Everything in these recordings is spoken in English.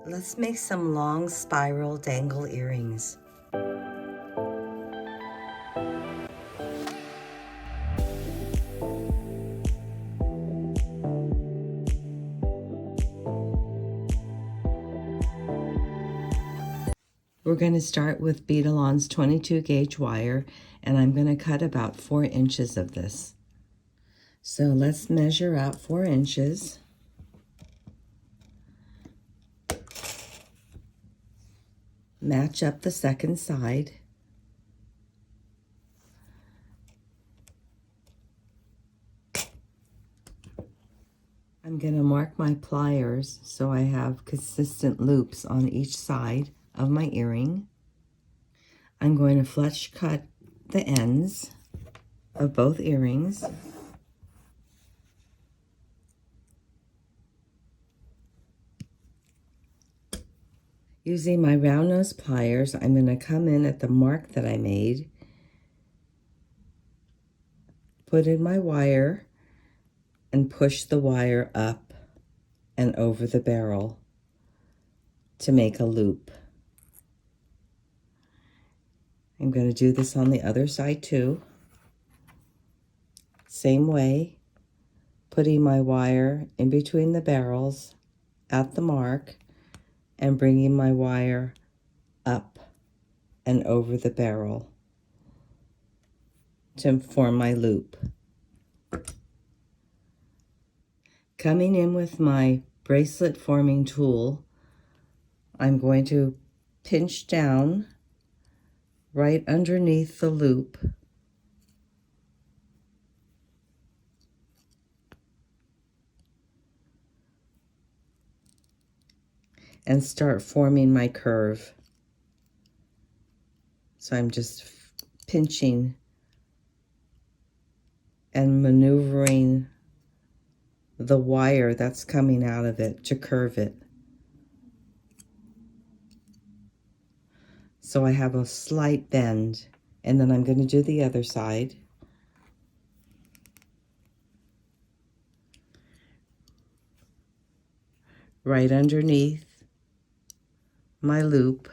Let's make some long spiral dangle earrings. We're going to start with Beadalon's 22 gauge wire, and I'm going to cut about 4 inches of this. So let's measure out 4 inches. Match up the second side. I'm going to mark my pliers so I have consistent loops on each side of my earring. I'm going to flush cut the ends of both earrings. Using my round nose pliers, I'm going to come in at the mark that I made, put in my wire, and push the wire up and over the barrel to make a loop. I'm going to do this on the other side too. Same way, putting my wire in between the barrels at the mark and bringing my wire up and over the barrel to form my loop. Coming in with my bracelet forming tool, I'm going to pinch down right underneath the loop and start forming my curve. So I'm just pinching and maneuvering the wire that's coming out of it to curve it. So I have a slight bend, and then I'm going to do the other side. Right underneath my loop,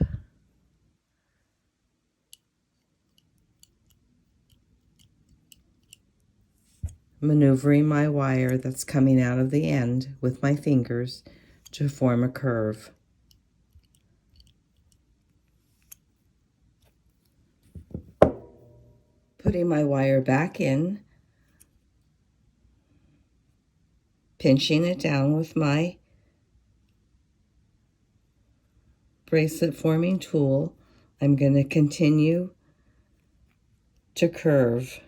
maneuvering my wire that's coming out of the end with my fingers to form a curve. Putting my wire back in, pinching it down with my bracelet forming tool, I'm going to continue to curve.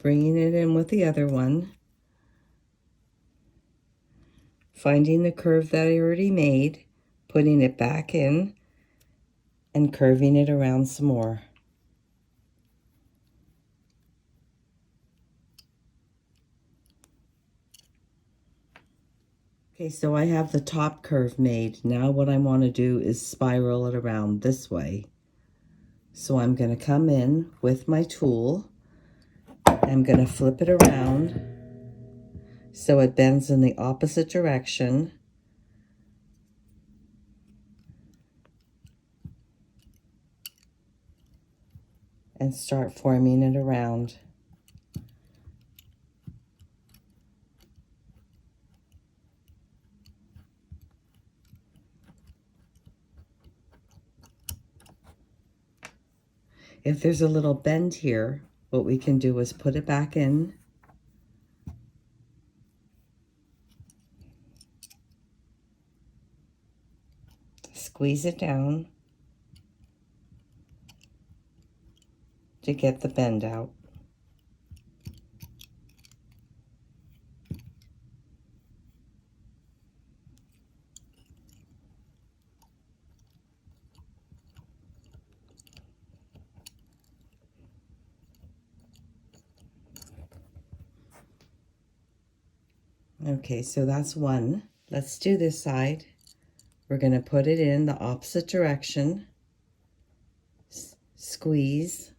Bringing it in with the other one, finding the curve that I already made, putting it back in, and curving it around some more. Okay, so I have the top curve made. Now what I want to do is spiral it around this way. So I'm going to come in with my tool. I'm going to flip it around so it bends in the opposite direction. And start forming it around. If there's a little bend here, what we can do is put it back in, squeeze it down to get the bend out. Okay, so that's one. Let's do this side. We're going to put it in the opposite direction, squeeze,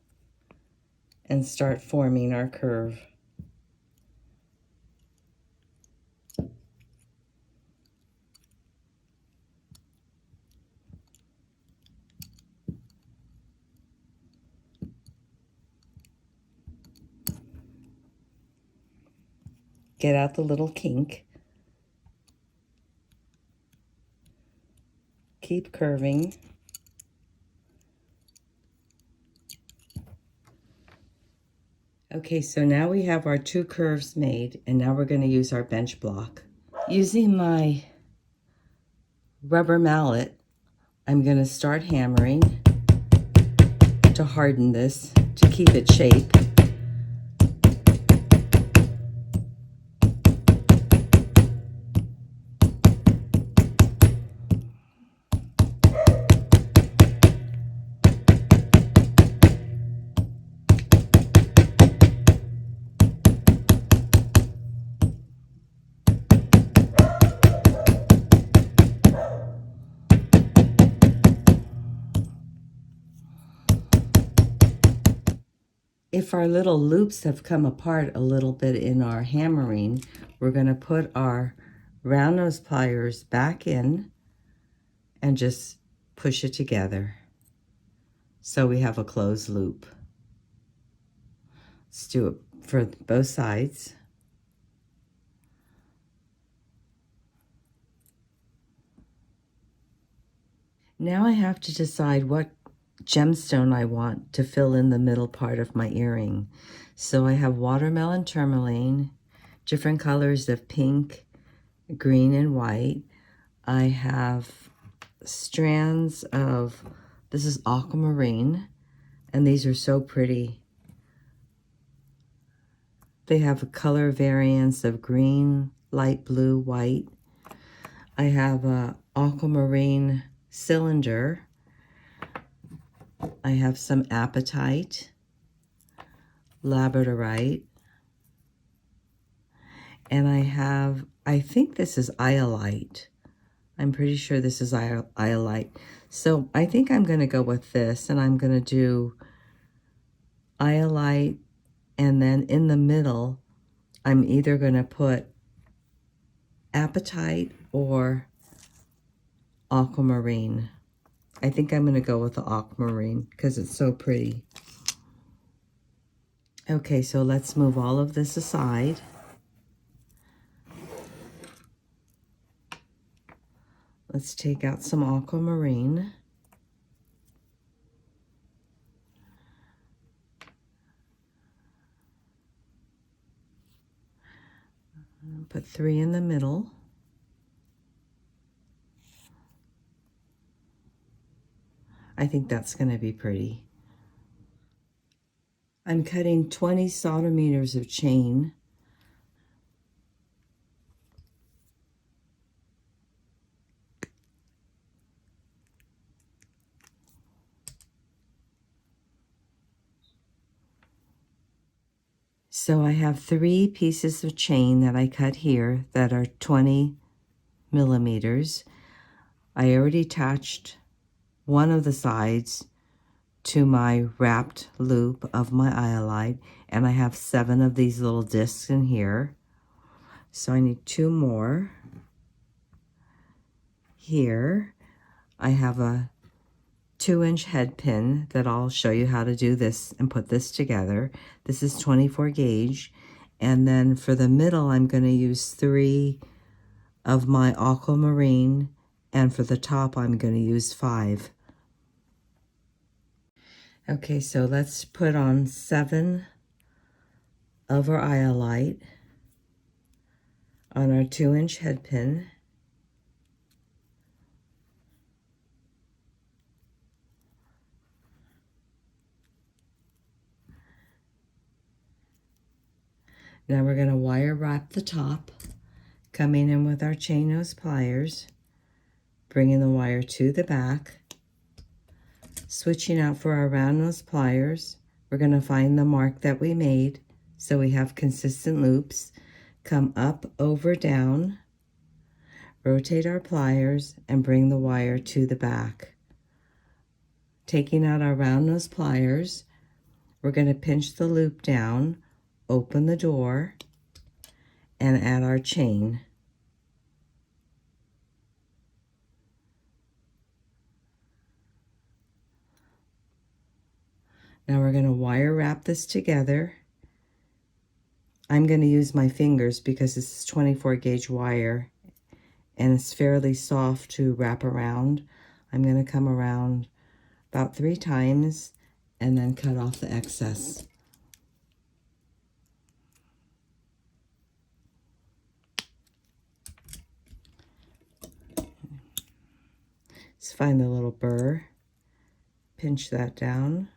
and start forming our curve. Get out the little kink. Keep curving. Okay, so now we have our 2 curves made, and now we're going to use our bench block. Using my rubber mallet, I'm going to start hammering to harden this, to keep its shape. If our little loops have come apart a little bit in our hammering, we're going to put our round nose pliers back in and just push it together so we have a closed loop. Let's do it for both sides. Now I have to decide what gemstone I want to fill in the middle part of my earring. So I have watermelon tourmaline, different colors of pink, green, and white. I have strands of, this is aquamarine, and these are so pretty. They have a color variance of green, light blue, white. I have a aquamarine cylinder. I have some apatite, labradorite, and I think this is iolite. I'm pretty sure this is iolite. So I think I'm going to go with this, and I'm going to do iolite, and then in the middle, I'm either going to put apatite or aquamarine. I think I'm going to go with the aquamarine because it's so pretty. Okay, so let's move all of this aside. Let's take out some aquamarine. Put 3 in the middle. I think that's going to be pretty. I'm cutting 20 solder meters of chain. So I have 3 pieces of chain that I cut here that are 20 millimeters. I already attached one of the sides to my wrapped loop of my iolite, and I have 7 of these little discs in here. So I need 2 more. Here I have a 2-inch head pin that I'll show you how to do this and put this together. This is 24 gauge, and then for the middle I'm going to use 3 of my aquamarine, and for the top I'm going to use 5. Okay, so let's put on 7 of our iolite on our 2-inch head pin. Now we're going to wire wrap the top, coming in with our chain nose pliers, bringing the wire to the back, switching out for our round nose pliers. We're going to find the mark that we made so we have consistent loops. Come up, over, down, rotate our pliers, and bring the wire to the back. Taking out our round nose pliers, we're going to pinch the loop down, open the door, and add our chain. Now we're going to wire wrap this together. I'm going to use my fingers because this is 24 gauge wire and it's fairly soft to wrap around. I'm going to come around about 3 times and then cut off the excess. Just find the little burr, pinch that down.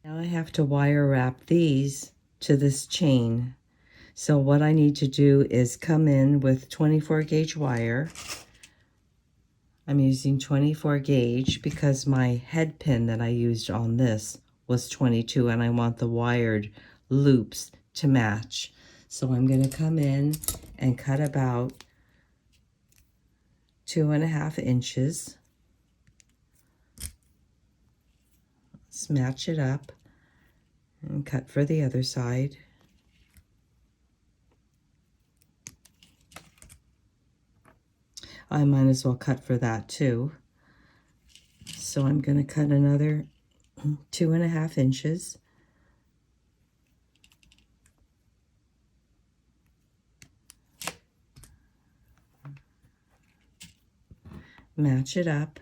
Now I have to wire wrap these to this chain. So what I need to do is come in with 24 gauge wire. I'm using 24 gauge because my head pin that I used on this was 22 and I want the wired loops to match. So I'm going to come in and cut about 2.5 inches. Let's match it up and cut for the other side. I might as well cut for that too. So I'm going to cut another 2.5 inches. Match it up.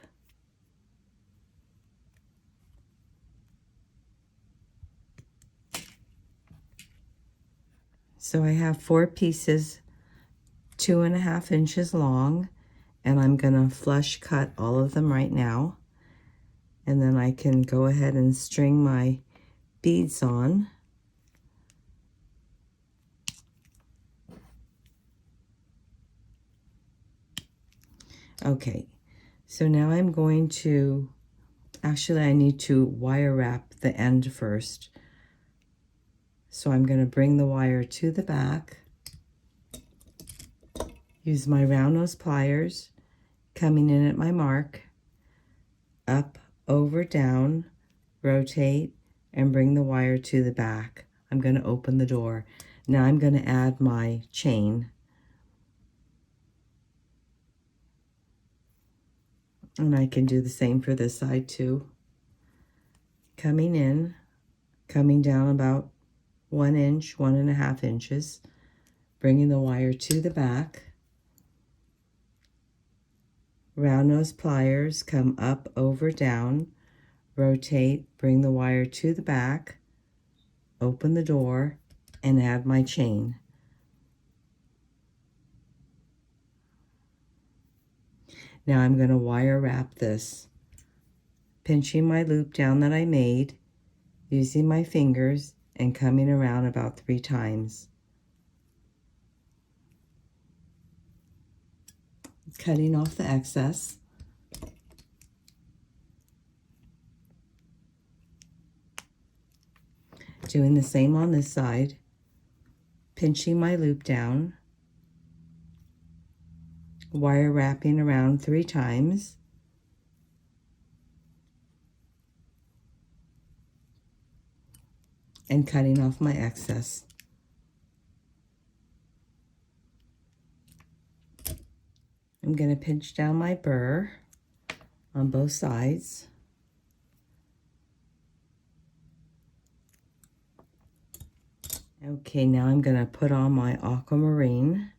So I have 4 pieces, 2.5 inches long, and I'm going to flush cut all of them right now. And then I can go ahead and string my beads on. Okay, so now I'm going to, actually I need to wire wrap the end first. So I'm going to bring the wire to the back, use my round nose pliers, coming in at my mark, up, over, down, rotate, and bring the wire to the back. I'm going to open the door. Now I'm going to add my chain. And I can do the same for this side too. Coming in, coming down about 1 inch, 1.5 inches, bringing the wire to the back. Round nose pliers, come up, over, down, rotate, bring the wire to the back, open the door, and add my chain. Now I'm going to wire wrap this, pinching my loop down that I made, using my fingers, and coming around about 3 times. Cutting off the excess. Doing the same on this side, pinching my loop down, wire wrapping around 3 times, and cutting off my excess. I'm going to pinch down my burr on both sides. Okay, now I'm going to put on my aquamarine.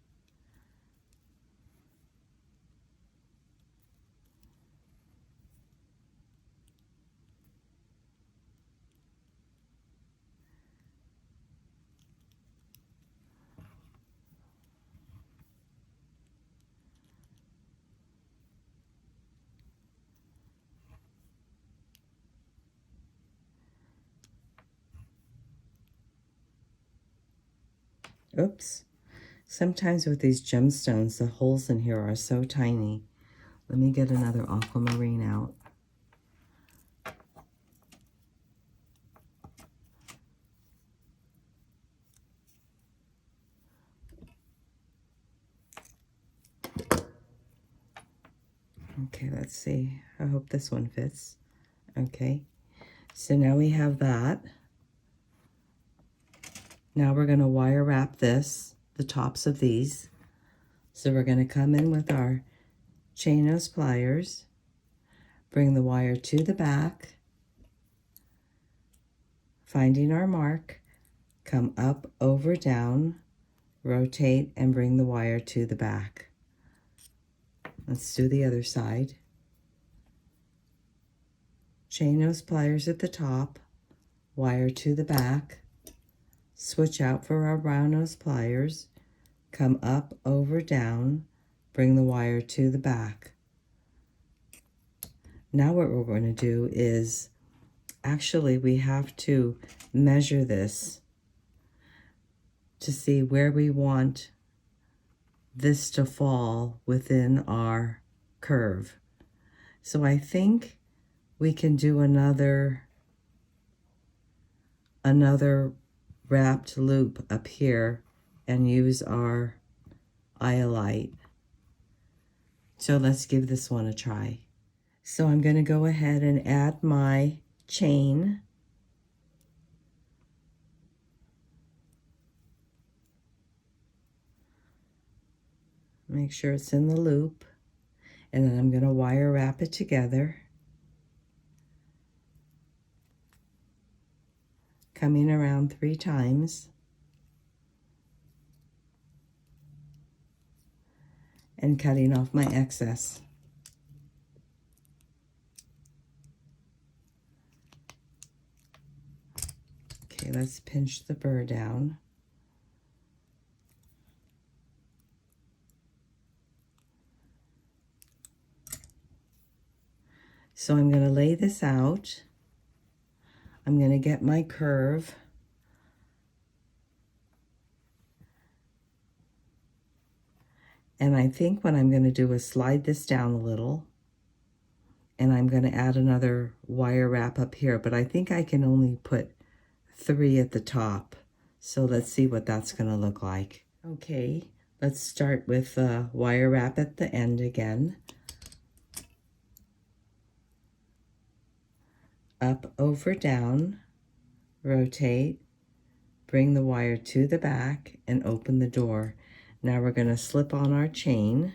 Oops. Sometimes with these gemstones, the holes in here are so tiny. Let me get another aquamarine out. Okay, let's see. I hope this one fits. Okay, so now we have that. Now we're going to wire wrap this, the tops of these. So we're going to come in with our chain nose pliers, bring the wire to the back, finding our mark, come up, over, down, rotate, and bring the wire to the back. Let's do the other side. Chain nose pliers at the top, wire to the back, switch out for our round nose pliers, come up, over, down, bring the wire to the back. Now what we're going to do is, actually we have to measure this to see where we want this to fall within our curve. So I think we can do another wrapped loop up here and use our iolite. So let's give this one a try. So I'm going to go ahead and add my chain. Make sure it's in the loop, and then I'm going to wire wrap it together, coming around 3 times, and cutting off my excess. Okay, let's pinch the burr down. So I'm going to lay this out. I'm going to get my curve. And I think what I'm going to do is slide this down a little. And I'm going to add another wire wrap up here. But I think I can only put 3 at the top. So let's see what that's going to look like. Okay, let's start with the wire wrap at the end again. Up, over, down, rotate, bring the wire to the back, and open the door. Now we're going to slip on our chain.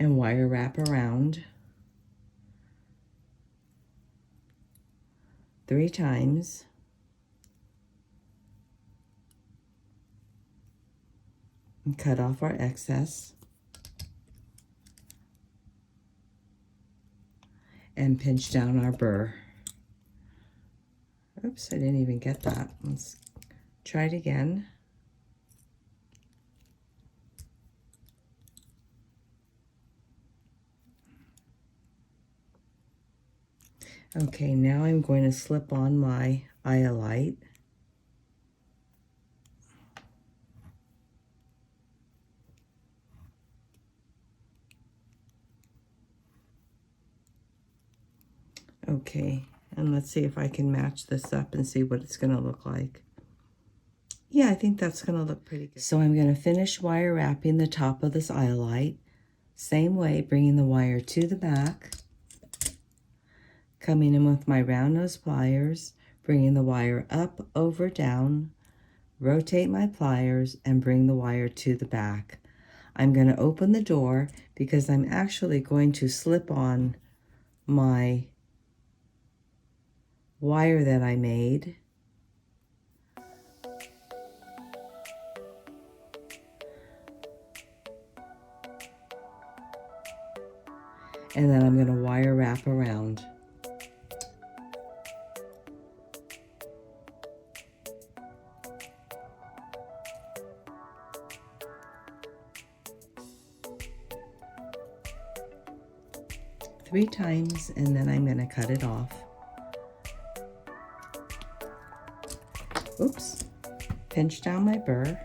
And wire wrap around 3 times. And cut off our excess. And pinch down our burr. Oops, I didn't even get that. Let's try it again. Okay, now I'm going to slip on my iolite. Okay, and let's see if I can match this up and see what it's going to look like. Yeah, I think that's going to look pretty good. So I'm going to finish wire wrapping the top of this iolite. Same way, bringing the wire to the back. Coming in with my round nose pliers, bringing the wire up, over, down, rotate my pliers, and bring the wire to the back. I'm going to open the door because I'm actually going to slip on my wire that I made. And then I'm going to wire wrap around. Three times, and then I'm going to cut it off. Oops, pinch down my burr.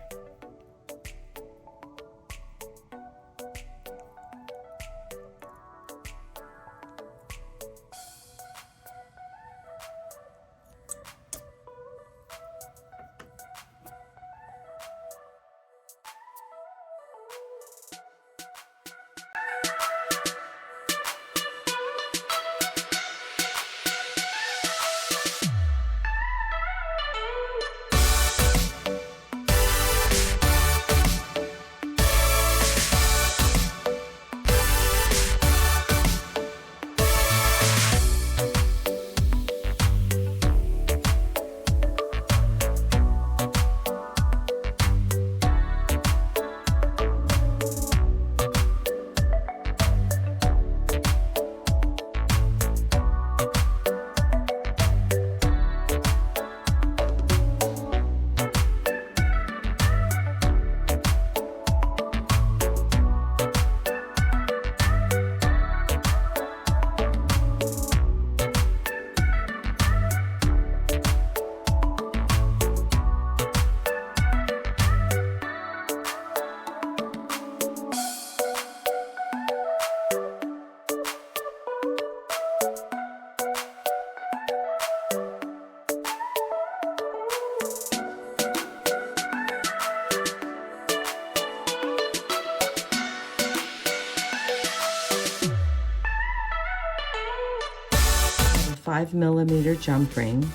5mm jump ring.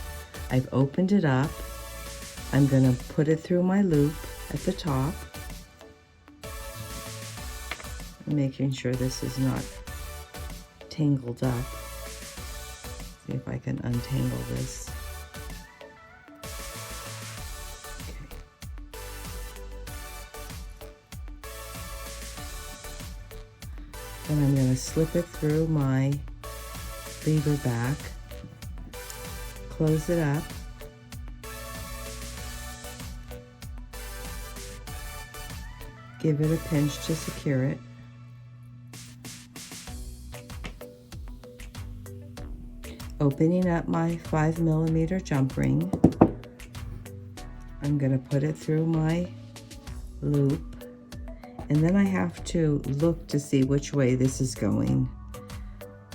I've opened it up. I'm going to put it through my loop at the top. Making sure this is not tangled up. See if I can untangle this. Okay. Then I'm going to slip it through my lever back, close it up, give it a pinch to secure it. Opening up my 5mm jump ring, I'm going to put it through my loop, and then I have to look to see which way this is going.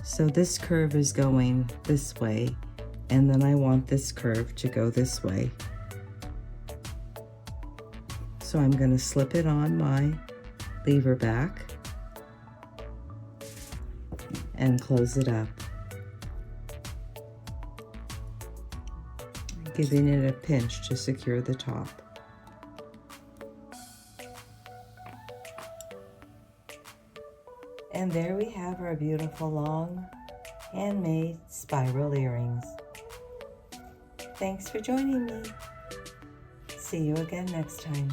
So this curve is going this way, and then I want this curve to go this way. So I'm going to slip it on my lever back and close it up, giving it a pinch to secure the top. And there we have our beautiful long handmade spiral earrings. Thanks for joining me. See you again next time.